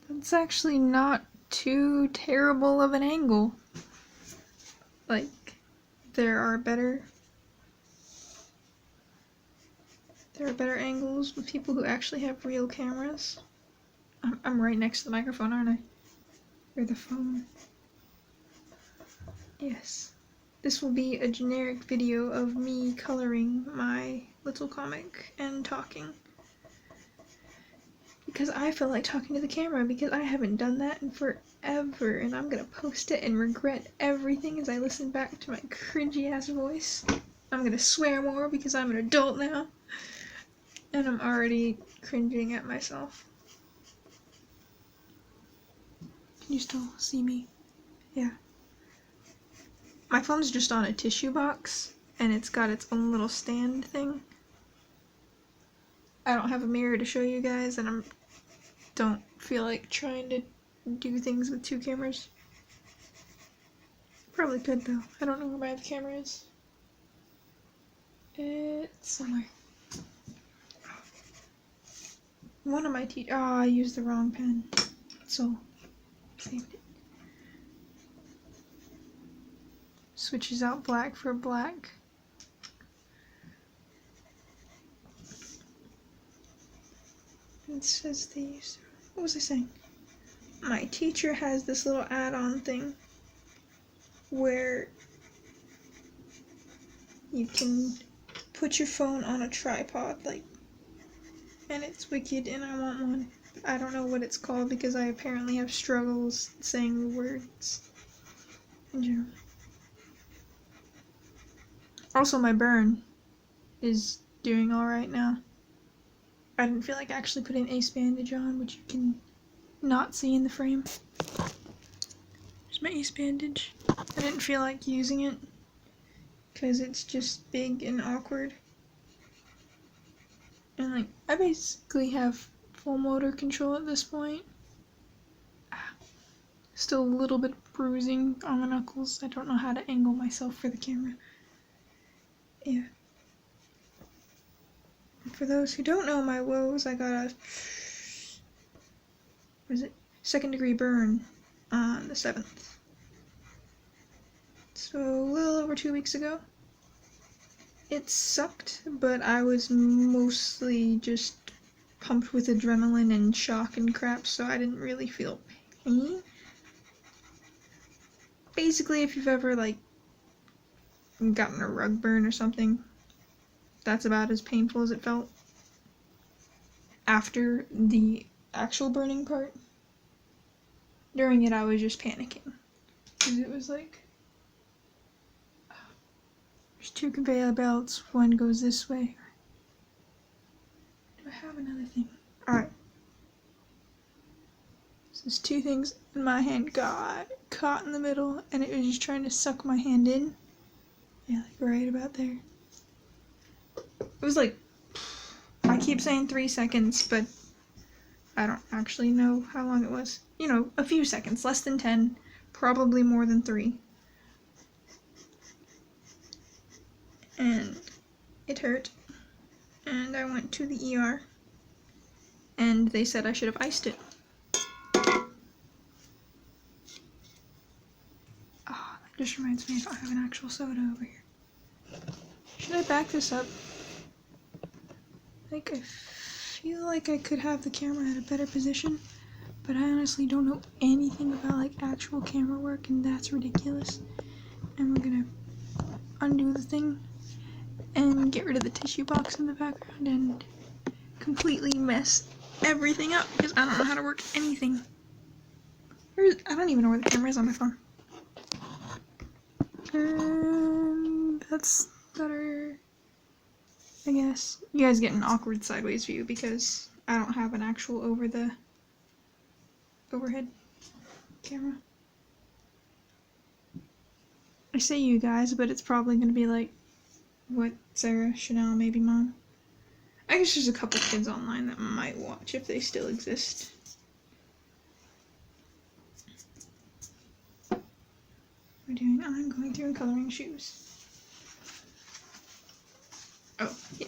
That's actually not too terrible of an angle. Like, there are better angles with people who actually have real cameras. I'm right next to the microphone, aren't I? Or the phone. Yes. This will be a generic video of me coloring my little comic and talking. Because I feel like talking to the camera, because I haven't done that in forever, and I'm gonna post it and regret everything as I listen back to my cringy ass voice. I'm gonna swear more because I'm an adult now, and I'm already cringing at myself. Can you still see me? Yeah. My phone's just on a tissue box, and it's got its own little stand thing. I don't have a mirror to show you guys, and I don't feel like trying to do things with two cameras. Probably could though. I don't know where my other camera is. It's somewhere. One of my I used the wrong pen. So, saved it. Switches out black for black. It says these. What was I saying? My teacher has this little add-on thing where you can put your phone on a tripod, like, and it's wicked, and I want one. I don't know what it's called because I apparently have struggles saying the words in general. Also, my burn is doing alright now. I didn't feel like actually putting ace bandage on, which you can not see in the frame. There's my ace bandage. I didn't feel like using it because it's just big and awkward. And like, I basically have full motor control at this point. Still a little bit of bruising on the knuckles. I don't know how to angle myself for the camera. Yeah. For those who don't know my woes, I got a, what is it, 2nd degree burn on the 7th. So a little over 2 weeks ago. It sucked, but I was mostly just pumped with adrenaline and shock and crap, so I didn't really feel pain. Basically, if you've ever, like, gotten a rug burn or something, that's about as painful as it felt after the actual burning part. During it, I was just panicking. Because it was like, there's 2 conveyor belts, one goes this way. Do I have another thing? Alright. So there's 2 things, and my hand got caught in the middle, and it was just trying to suck my hand in. Yeah, like right about there. It was like, I keep saying 3 seconds, but I don't actually know how long it was. You know, a few seconds, less than 10, probably more than 3. And it hurt, and I went to the ER, and they said I should have iced it. Oh, that just reminds me I don't have an actual soda over here. Should I back this up? Like, I feel like I could have the camera at a better position, but I honestly don't know anything about, like, actual camera work, and that's ridiculous. And we're gonna undo the thing and get rid of the tissue box in the background and completely mess everything up because I don't know how to work anything. I don't even know where the camera is on my phone. That's better, I guess. You guys get an awkward sideways view because I don't have an actual overhead camera. I say you guys, but it's probably gonna be like, what, Sarah, Chanel, maybe Mom? I guess there's a couple kids online that might watch if they still exist. I'm going through and coloring shoes. Oh, yeah.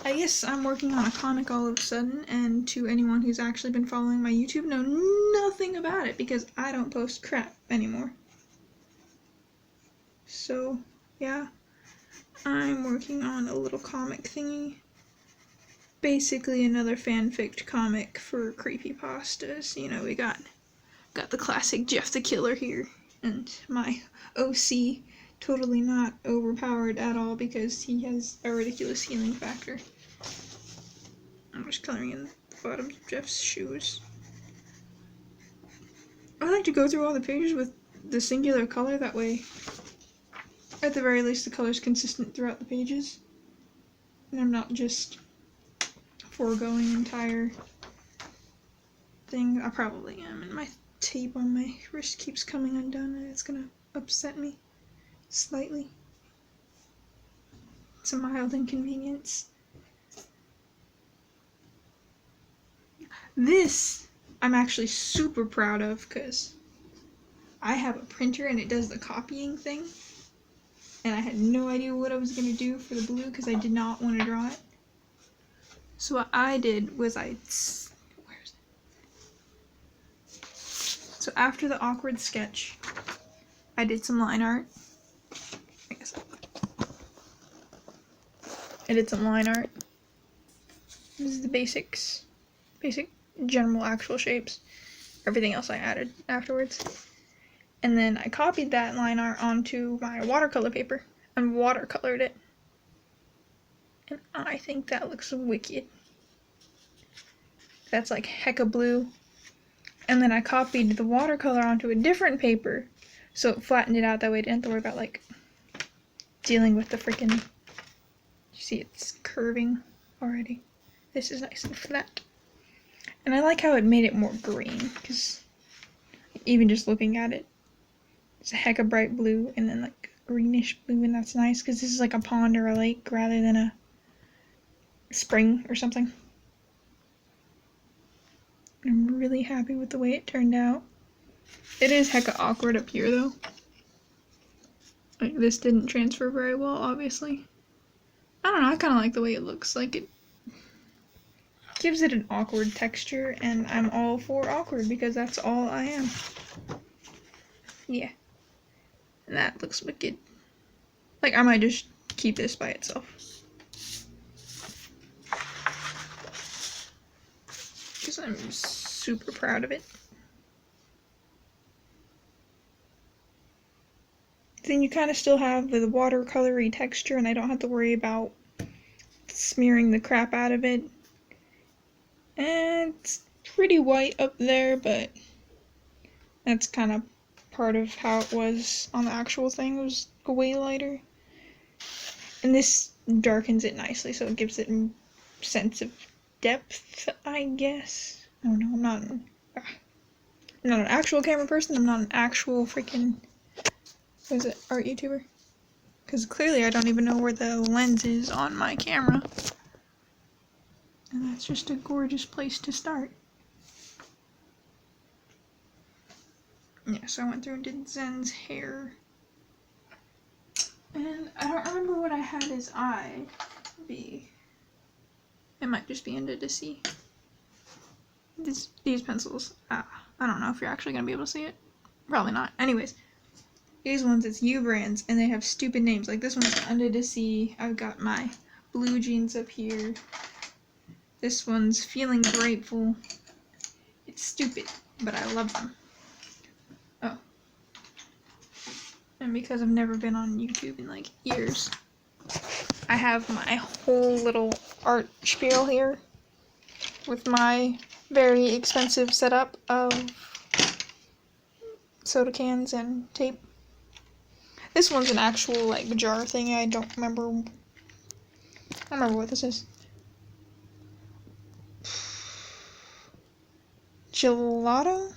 I guess I'm working on a comic all of a sudden, and to anyone who's actually been following my YouTube know nothing about it because I don't post crap anymore. So, yeah, I'm working on a little comic thingy. Basically another fanfic comic for creepypastas. You know, we got the classic Jeff the Killer here, and my OC, totally not overpowered at all because he has a ridiculous healing factor. I'm just coloring in the bottoms of Jeff's shoes. I like to go through all the pages with the singular color, that way, at the very least, the color's consistent throughout the pages. And I'm not just foregoing entire thing. I probably am, and my tape on my wrist keeps coming undone, and it's gonna upset me slightly. It's a mild inconvenience. This I'm actually super proud of because I have a printer and it does the copying thing, and I had no idea what I was going to do for the blue because I did not want to draw it. So what I did was So after the awkward sketch, I did some line art. I did some line art. This is the basic general actual shapes. Everything else I added afterwards. And then I copied that line art onto my watercolor paper and watercolored it. And I think that looks wicked. That's like hecka blue. And then I copied the watercolor onto a different paper, so it flattened it out, that way I didn't have to worry about like dealing with the freaking, you see it's curving already. This is nice and flat. And I like how it made it more green, because even just looking at it, it's a hecka bright blue and then like greenish blue, and that's nice because this is like a pond or a lake rather than a spring or something. I'm really happy with the way it turned out. It is hecka awkward up here though. Like this didn't transfer very well, obviously. I don't know, I kind of like the way it looks. Like it gives it an awkward texture, and I'm all for awkward because that's all I am. Yeah. And that looks wicked. Like I might just keep this by itself. Because I'm super proud of it. Then you kind of still have the watercolory texture, and I don't have to worry about smearing the crap out of it. And it's pretty white up there, but that's kind of part of how it was on the actual thing. It was way lighter. And this darkens it nicely, so it gives it a sense of depth, I guess. I don't know, I'm not an actual camera person, I'm not an actual freaking, what is it, art YouTuber? Because clearly I don't even know where the lens is on my camera. And that's just a gorgeous place to start. Yeah, so I went through and did Zen's hair. And I don't remember what I had his eye be. It might just be ended to see. These pencils, I don't know if you're actually going to be able to see it. Probably not. Anyways, these ones, it's U brands, and they have stupid names. Like this one's Under the Sea. I've got my blue jeans up here. This one's Feeling Grateful. It's stupid, but I love them. Oh. And because I've never been on YouTube in like years, I have my whole little art spiel here with my very expensive setup of soda cans and tape. This one's an actual like jar thing. I don't remember what this is. Gelato?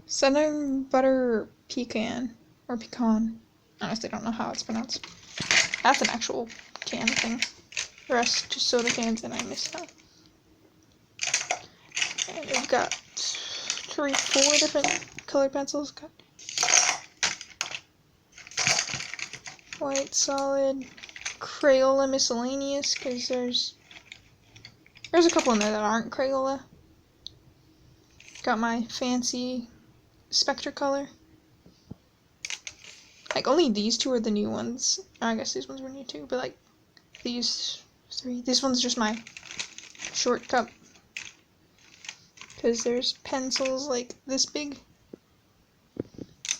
Southern butter pecan or pecan. Honestly, don't know how it's pronounced. That's an actual can thing. The rest just soda cans, and I missed that. And we've got 4 different colored pencils. Got white, solid, Crayola miscellaneous, because there's a couple in there that aren't Crayola. Got my fancy Spectra color. Like, only these two are the new ones. I guess these ones were new too, but like, these three. This one's just my short cup. Because there's pencils like this big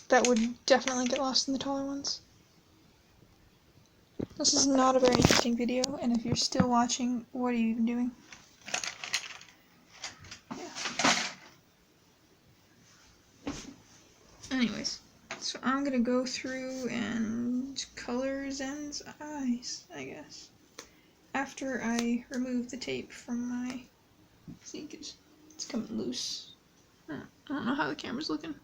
that would definitely get lost in the taller ones. This is not a very interesting video, and if you're still watching, what are you even doing? Anyways, so I'm gonna go through and color Zen's eyes, I guess. After I remove the tape from my... See, it's coming loose. I don't know how the camera's looking.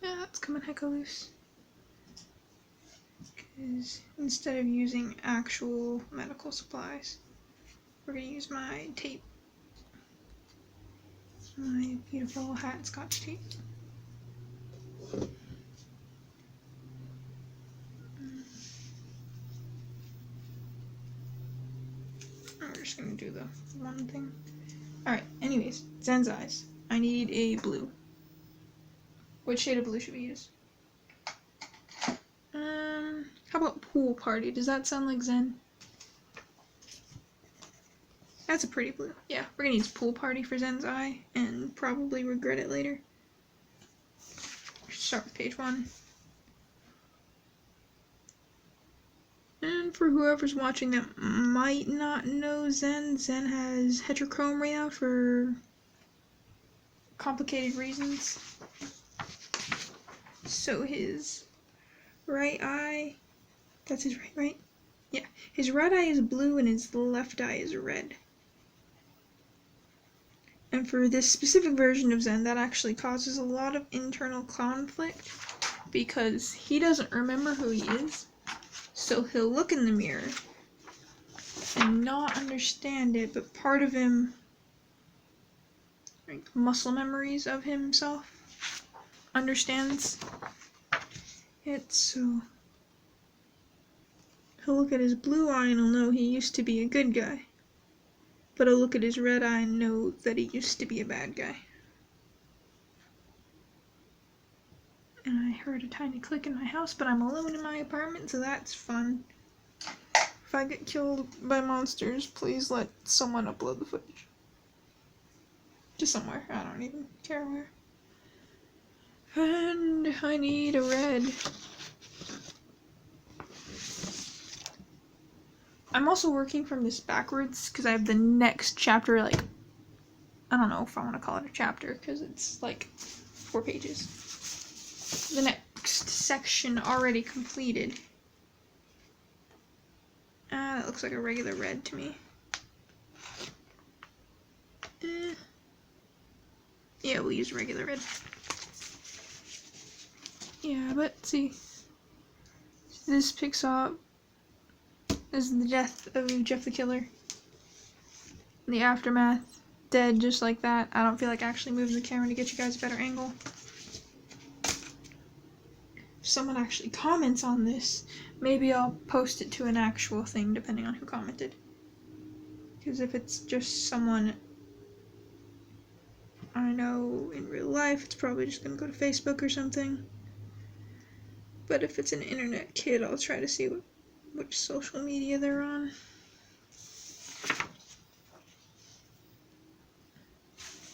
Yeah, it's coming hecka loose. Because instead of using actual medical supplies, we're gonna use my tape. My beautiful hat scotch tape. We're just gonna do the one thing. Alright, anyways, Zen's eyes. I need a blue. What shade of blue should we use? How about Pool Party? Does that sound like Zen? That's a pretty blue. Yeah, we're gonna use Pool Party for Zen's eye, and probably regret it later. Start with page 1. And for whoever's watching that might not know Zen has heterochromia for complicated reasons. So his right eye, that's his right? Yeah, his right eye is blue and his left eye is red. And for this specific version of Zen, that actually causes a lot of internal conflict because he doesn't remember who he is. So he'll look in the mirror and not understand it, but part of him, like muscle memories of himself, understands it. So he'll look at his blue eye and he'll know he used to be a good guy. But he'll look at his red eye and know that he used to be a bad guy. And I heard a tiny click in my house, but I'm alone in my apartment, so that's fun. If I get killed by monsters, please let someone upload the footage. Just somewhere. I don't even care where. And I need a red. I'm also working from this backwards because I have the next chapter, like, I don't know if I want to call it a chapter because it's like 4 pages. The next section already completed. That looks like a regular red to me. Yeah, we'll use regular red. Yeah, but see, this picks up is the death of Jeff the Killer. The aftermath, dead just like that. I don't feel like actually moving the camera to get you guys a better angle. If someone actually comments on this, maybe I'll post it to an actual thing depending on who commented. Because if it's just someone I know in real life, it's probably just gonna go to Facebook or something. But if it's an internet kid, I'll try to see which social media they're on.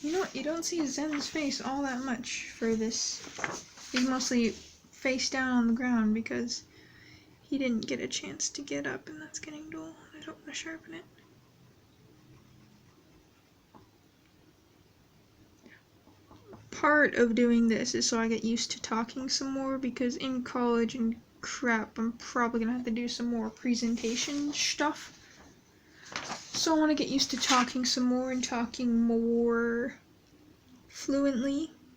You know what? You don't see Zen's face all that much for this. He's mostly face down on the ground because he didn't get a chance to get up, and that's getting dull. I don't want to sharpen it. Part of doing this is so I get used to talking some more, because in college and crap, I'm probably gonna have to do some more presentation stuff. So I want to get used to talking some more and talking more fluently.